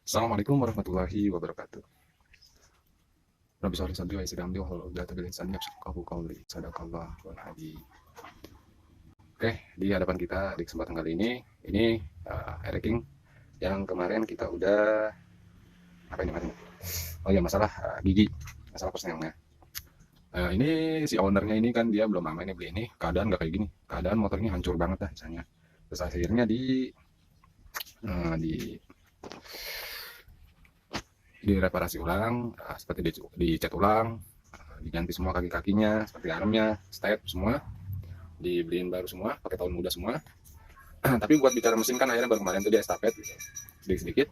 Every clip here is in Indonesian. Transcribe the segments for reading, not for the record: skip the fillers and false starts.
Assalamualaikum warahmatullahi wabarakatuh. Rabbi sholli sadri wa yassir amri wahlul 'uqdatam min lisani yafqahu qawli. Shadaqallahul adzim. Oke, di hadapan kita di kesempatan kali ini ranking yang kemarin kita udah apa ini kemarin? Oh ya, masalah gigi, masalah persneelnya. Ini si ownernya ini kan dia belum lama ini beli ini, keadaan nggak kayak gini, keadaan motor ini hancur banget dah misalnya. Terus akhirnya di direparasi ulang, seperti dicat ulang, diganti semua kaki-kakinya, seperti armnya, step semua, dibeliin baru semua, pakai tahun muda semua. Tapi buat bicara mesin kan akhirnya baru kemarin tuh dia estafet gitu, sedikit-sedikit.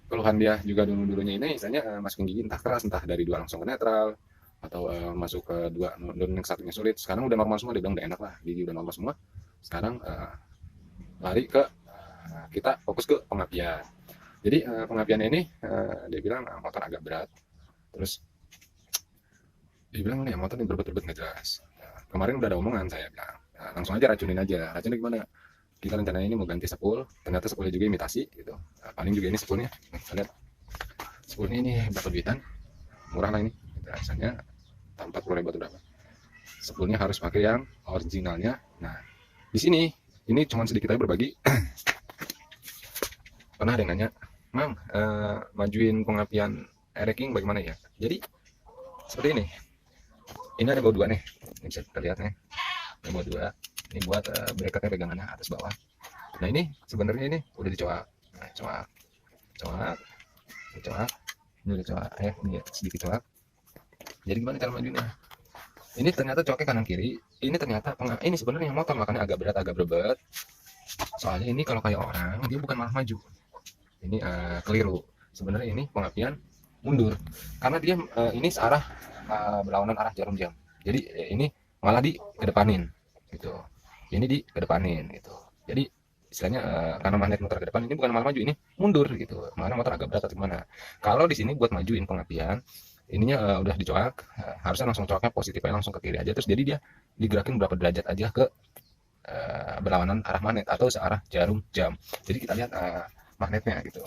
Keluhan dia juga dulunya ini, misalnya masukin gigi entah keras, entah dari 2 langsung ke netral, atau masuk ke 2 dan yang satunya sulit. Sekarang udah normal semua, dia bilang udah enak lah, gigi udah normal semua. Sekarang lari ke kita fokus ke pengapian. Jadi pengapian ini dia bilang motor agak berat. Terus dia bilang nih motor ini berbet-berbet nggak jelas. Kemarin udah ada omongan saya bilang langsung aja racunin aja. Racunnya gimana? Kita rencananya ini mau ganti spool. Ternyata spoolnya juga imitasi gitu. Paling juga ini spoolnya. Kita lihat spoolnya ini berapa duitan? Murah lah ini. Rasanya 40.000 atau berapa? Spoolnya harus pakai yang originalnya. Nah di sini ini cuma sedikit aja berbagi. Pernah ada yang nanya, Mang, majuin pengapian ranking bagaimana ya? Jadi seperti ini. Ini ada baut 2 nih. Ini bisa kita lihat nih. Ada baut 2. Ini buat bracketnya pegangannya atas bawah. Nah ini sebenarnya ini udah dicoak. Nah, coak. Ini udah coak. Ini sedikit coak. Jadi gimana cara majuinnya? Ini ternyata coaknya kanan kiri. Ini ternyata ini sebenarnya motor makanya agak berat, agak berbet. Soalnya ini kalau kayak orang dia bukan malah maju. Ini keliru. Sebenarnya ini pengapian mundur karena dia ini searah berlawanan arah jarum jam. Jadi ini malah dikedepanin gitu. Ini dikedepanin gitu. Jadi istilahnya karena magnet motor ke depan ini bukan malah maju, ini mundur gitu. Mana motor agak berat atau gimana. Kalau di sini buat majuin pengapian ininya udah dicoak, harusnya langsung coaknya positifnya langsung ke kiri aja, terus jadi dia digerakin berapa derajat aja ke berlawanan arah magnet atau searah jarum jam. Jadi kita lihat magnetnya gitu.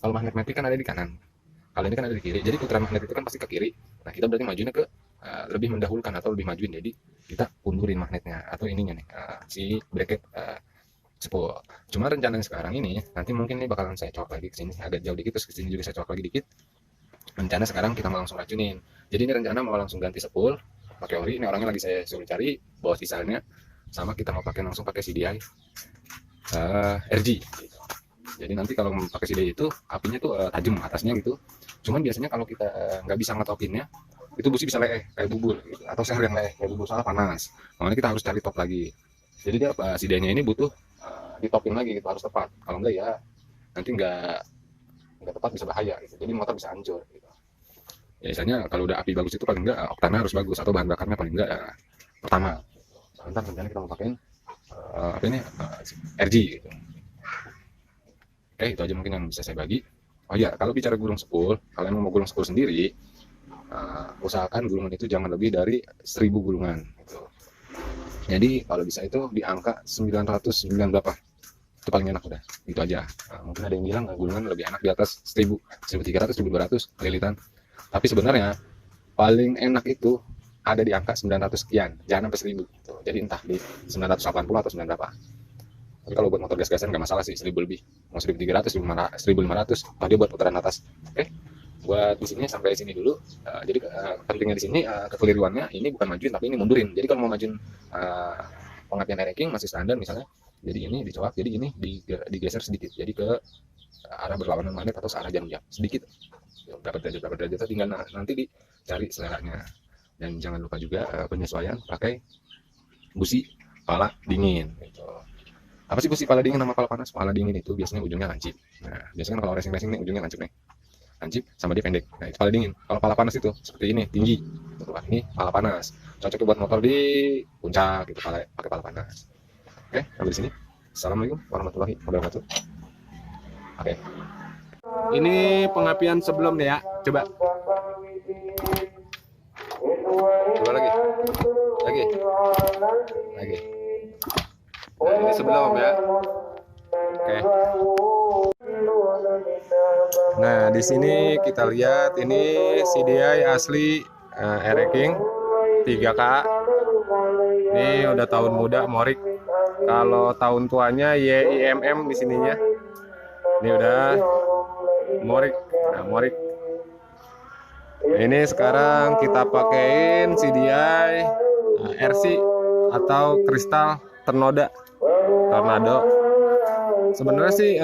Kalau magnet metik kan ada di kanan, kalau ini kan ada di kiri, jadi putaran magnet itu kan pasti ke kiri. Nah kita berarti majuinnya ke lebih mendahulukan atau lebih majuin, jadi kita undurin magnetnya atau ininya nih si bracket spool. Cuma rencananya sekarang ini nanti mungkin ini bakalan saya colok lagi ke sini agak jauh dikit, terus ke sini juga saya colok lagi dikit. Rencana sekarang kita mau langsung racunin. Jadi ini rencana mau langsung ganti spool pakai ori. Ini orangnya lagi saya suruh cari bawa sisanya, sama kita mau pakai langsung pakai CDI RG gitu. Jadi nanti kalau pakai CDI itu apinya tuh tajam atasnya gitu. Cuman biasanya kalau kita nggak bisa ngetokinnya itu busi bisa leeh kayak bubur gitu. Atau sel yang leeh kayak bubur soalnya panas. Makanya kita harus cari top lagi. Jadi dia CDI-nya ini butuh ditopin lagi gitu, harus tepat. Kalau enggak ya nanti nggak tepat bisa bahaya gitu. Jadi motor bisa hancur gitu. Ya misalnya kalau udah api bagus itu paling enggak oktannya harus bagus atau bahan bakarnya paling enggak pertama. Sebentar rencana kita mau pakein apa ini RG gitu. Oke, itu aja mungkin yang bisa saya bagi. Oh ya, kalau bicara gulung spool, kalau mau gulung spool sendiri, usahakan gulungan itu jangan lebih dari 1000 gulungan. Gitu. Jadi kalau bisa itu di angka 909 berapa, itu paling enak udah. Itu aja. Mungkin ada yang bilang gulungan lebih enak di atas 1000, 1300, 1200 lilitan. Tapi sebenarnya paling enak itu ada di angka 900 sekian, jangan sampai 1000. Gitu. Jadi entah di 980 atau 9 berapa. Tapi kalau buat motor gas-gasan nggak masalah sih, 1000 lebih, mau 1300, 1500, dia buat putaran atas. Oke, buat di sini sampai sini dulu. Jadi pentingnya di sini kekeliruannya ini bukan majuin tapi ini mundurin. Jadi kalau mau majuin pengapian ranking masih standar misalnya, jadi ini dicoak, jadi ini digeser sedikit, jadi ke arah berlawanan magnet atau arah jarum jam sedikit. Berapa derajat tinggal nanti dicari seleranya. Dan jangan lupa juga penyesuaian pakai busi pala dingin. Gitu. Apa sih busi pala dingin sama pala panas? Pala dingin itu biasanya ujungnya lancip. Nah, biasanya kalau racing nih ujungnya lancip nih. Lancip sama dia pendek. Nah, itu pala dingin. Kalau pala panas itu seperti ini, tinggi. Ini pala panas. Cocok buat motor di puncak gitu, pakai pala panas. Oke, sampai di sini. Assalamualaikum warahmatullahi wabarakatuh. Oke. Ini pengapian sebelum deh ya. Coba. Coba lagi. Nah, ini sebelum ya. Oke. Nah, di sini kita lihat ini CDI asli Ereking 3K. Ini udah tahun muda Morik. Kalau tahun tuanya YIMM di sininya. Ini udah Morik. Nah, Morik. Ini sekarang kita pakein CDI RC atau kristal Tornado. Sebenarnya sih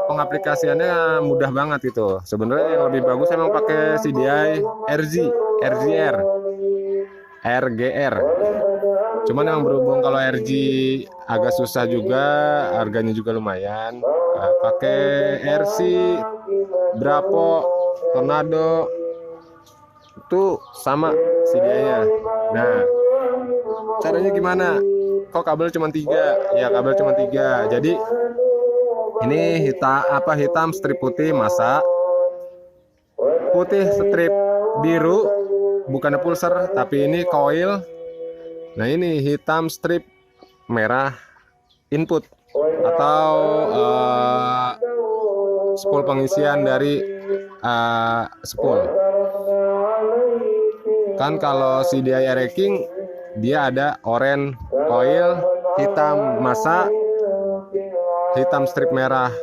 pengaplikasiannya mudah banget itu. Sebenarnya yang lebih bagus emang pakai CDI RGR. Cuman yang berhubung kalau RG agak susah juga, harganya juga lumayan. Pakai RC, Bravo, Tornado itu sama CDI-nya. Nah, caranya gimana? Kok kabel cuma 3? Ya kabel cuma 3. Jadi ini hitam strip putih masa, putih strip biru, bukannya pulser tapi ini coil. Nah ini hitam strip merah input atau spool pengisian dari spool. Kan kalau CDI Ereking dia ada oranye coil, hitam masa, hitam strip merah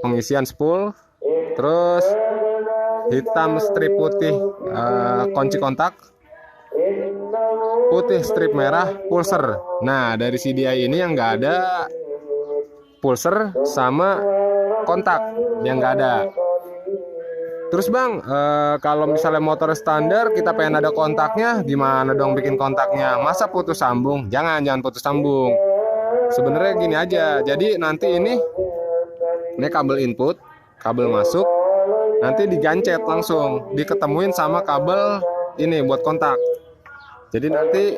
pengisian spool, terus hitam strip putih kunci kontak, putih strip merah pulser. Nah dari CDI ini yang nggak ada pulser sama kontak, yang nggak ada. Terus bang, kalau misalnya motor standar kita pengen ada kontaknya, gimana dong bikin kontaknya? Masa putus sambung? Jangan putus sambung. Sebenarnya gini aja. Jadi nanti ini kabel input, kabel masuk, nanti digancet langsung, diketemuin sama kabel ini buat kontak. Jadi nanti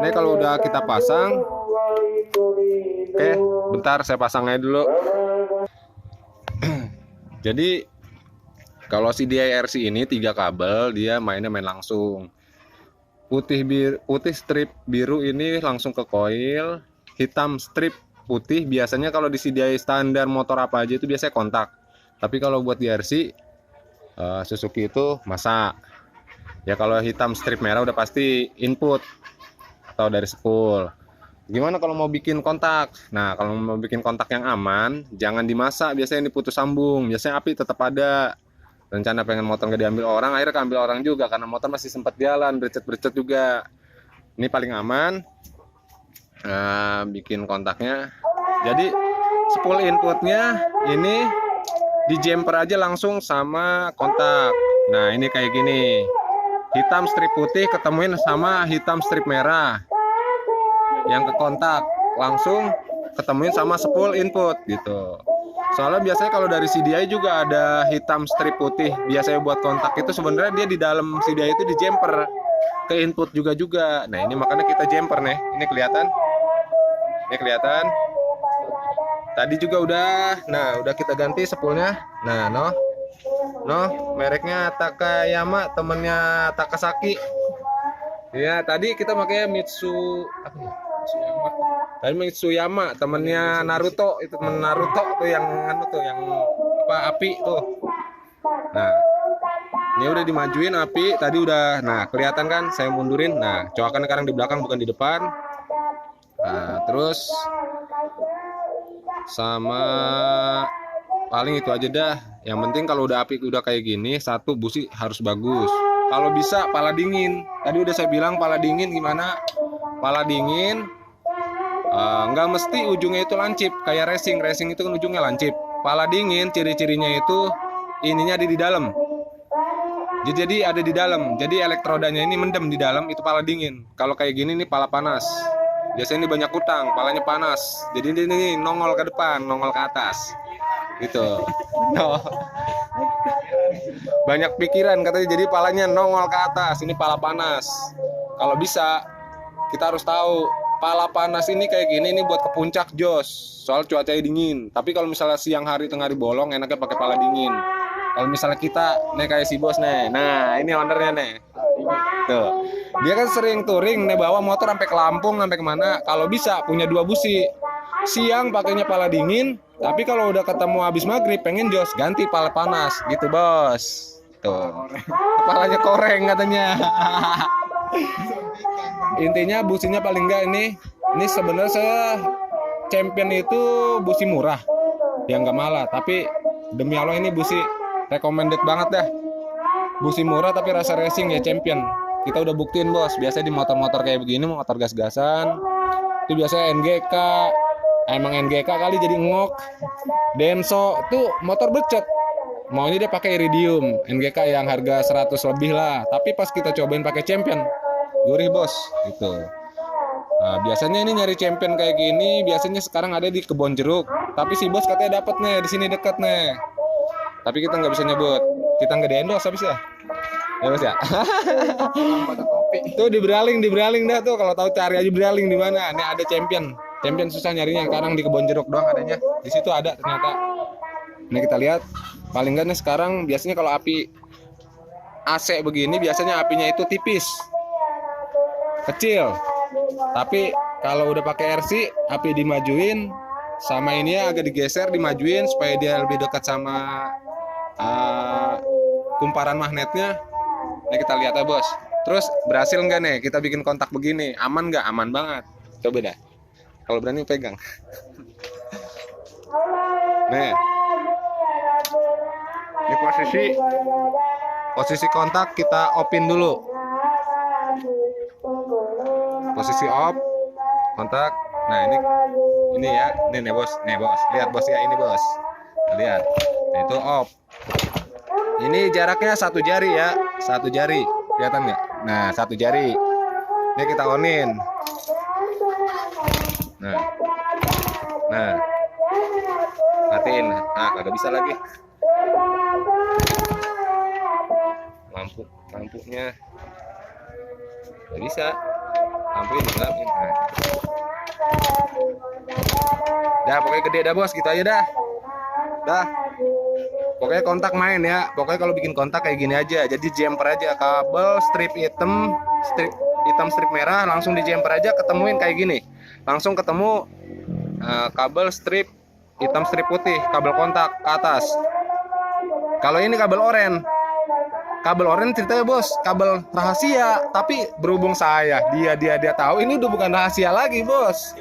ini kalau udah kita pasang, oke, bentar saya pasang aja dulu. Jadi kalau CDI RC ini 3 kabel, dia main langsung. Putih strip biru ini langsung ke coil, hitam strip putih biasanya kalau di CDI standar motor apa aja itu biasanya kontak. Tapi kalau buat di RC Suzuki itu masa. Ya kalau hitam strip merah udah pasti input atau dari spool. Gimana kalau mau bikin kontak? Nah, kalau mau bikin kontak yang aman, jangan dimasak, biasanya diputus sambung. Biasanya api tetap ada. Rencana pengen motor nggak diambil orang, akhirnya keambil orang juga karena motor masih sempat jalan, bercet juga. Ini paling aman. Bikin kontaknya. Jadi spool inputnya ini di jumper aja langsung sama kontak. Nah ini kayak gini, hitam strip putih ketemuin sama hitam strip merah yang ke kontak, langsung ketemuin sama spool input gitu. Soalnya biasanya kalau dari CDI juga ada hitam strip putih, biasanya buat kontak itu sebenarnya dia di dalam CDI itu di jumper ke input juga. Nah ini makanya kita jumper nih, ini kelihatan, tadi juga udah. Nah udah kita ganti spoolnya. Nah mereknya Takayama, temennya Takasaki ya. Tadi kita pakai Mitsuyama, temennya Naruto, itu temen Naruto tuh yang yang api tuh. Nah ini udah dimajuin api tadi udah. Nah kelihatan kan, saya mundurin. Nah coakannya sekarang di belakang bukan di depan. Nah terus sama paling itu aja dah. Yang penting kalau udah api udah kayak gini, satu busi harus bagus. Kalau bisa pala dingin. Tadi udah saya bilang pala dingin gimana? Pala dingin nggak mesti ujungnya itu lancip kayak racing itu kan ujungnya lancip. Pala dingin ciri-cirinya itu ininya ada di dalam. Jadi ada di dalam. Jadi elektrodanya ini mendem di dalam, itu pala dingin. Kalau kayak gini nih pala panas. Biasanya ini banyak utang, palanya panas. Jadi ini nongol ke depan, nongol ke atas. Gitu. No. Banyak pikiran katanya, jadi palanya nongol ke atas. Ini pala panas. Kalau bisa kita harus tahu pala panas ini kayak gini ini buat ke puncak jos, soal cuacanya dingin. Tapi kalau misalnya siang hari tengah hari bolong enaknya pakai pala dingin. Kalau misalnya kita nih kayak si bos nih, nah ini ownernya nih, tuh dia kan sering touring nih bawa motor sampai ke Lampung sampai kemana. Kalau bisa punya 2 busi, siang pakainya pala dingin, Tapi kalau udah ketemu habis maghrib pengen jos, ganti pala panas gitu bos. Tuh, kepalanya koreng katanya. Intinya businya paling enggak ini sebenarnya saya champion itu busi murah, ya nggak malah. Tapi demi Allah ini busi recommended banget dah. Busi murah tapi rasa racing ya champion. Kita udah buktiin bos. Biasanya di motor-motor kayak begini, motor gas-gasan, itu biasanya NGK. Emang NGK kali jadi ngok. Denso tuh motor becek. Maunya dia pakai iridium, NGK yang harga 100 lebih lah. Tapi pas kita cobain pakai champion, gurih bos, gitu. Nah, biasanya ini nyari champion kayak gini, biasanya sekarang ada di Kebon Jeruk. Tapi si bos katanya dapet nih di sini deket nih. Tapi kita nggak bisa nyebut, kita nggak di endorse habis ya. Ya bos ya. Tuh di Beraling dah tuh. Kalau tahu cari aja Beraling di mana. Ini ada champion. Champion susah nyarinya, sekarang di Kebon Jeruk doang adanya. Di situ ada ternyata. Ini kita lihat. Paling nggak nih sekarang biasanya kalau api AC begini biasanya apinya itu tipis, kecil. Tapi kalau udah pakai RC, api dimajuin, sama ini ya agak digeser, dimajuin supaya dia lebih dekat sama kumparan magnetnya. Ini kita lihat ya bos. Terus berhasil nggak nih kita bikin kontak begini? Aman nggak? Aman banget. Coba dah. Kalau berani pegang. Nih. Ini posisi kontak kita opin dulu. Posisi off kontak. Nah ini ya, ini nih bos, lihat bos ya, ini bos, lihat, nah, itu off. Ini jaraknya 1 jari ya, 1 jari, kelihatan nggak? Nah 1 jari, ini kita onin. Nah, matiin, kagak bisa lagi. Lampunya nggak bisa, lampu ini gelapin. Dah pokoknya gede dah bos, gitu aja dah pokoknya kontak main ya. Pokoknya kalau bikin kontak kayak gini aja, jadi jumper aja, kabel strip hitam strip merah, langsung di jumper aja, ketemuin kayak gini, langsung ketemu kabel strip hitam strip putih, kabel kontak ke atas. Kalau ini kabel oranye ceritanya bos, kabel rahasia. Tapi berhubung dia tahu, ini udah bukan rahasia lagi bos.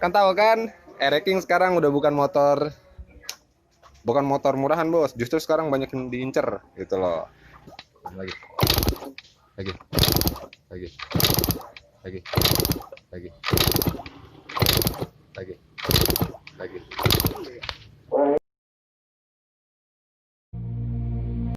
Kan tahu kan, Ereking sekarang udah bukan motor murahan bos. Justru sekarang banyak yang diincer gitu loh. Lagi.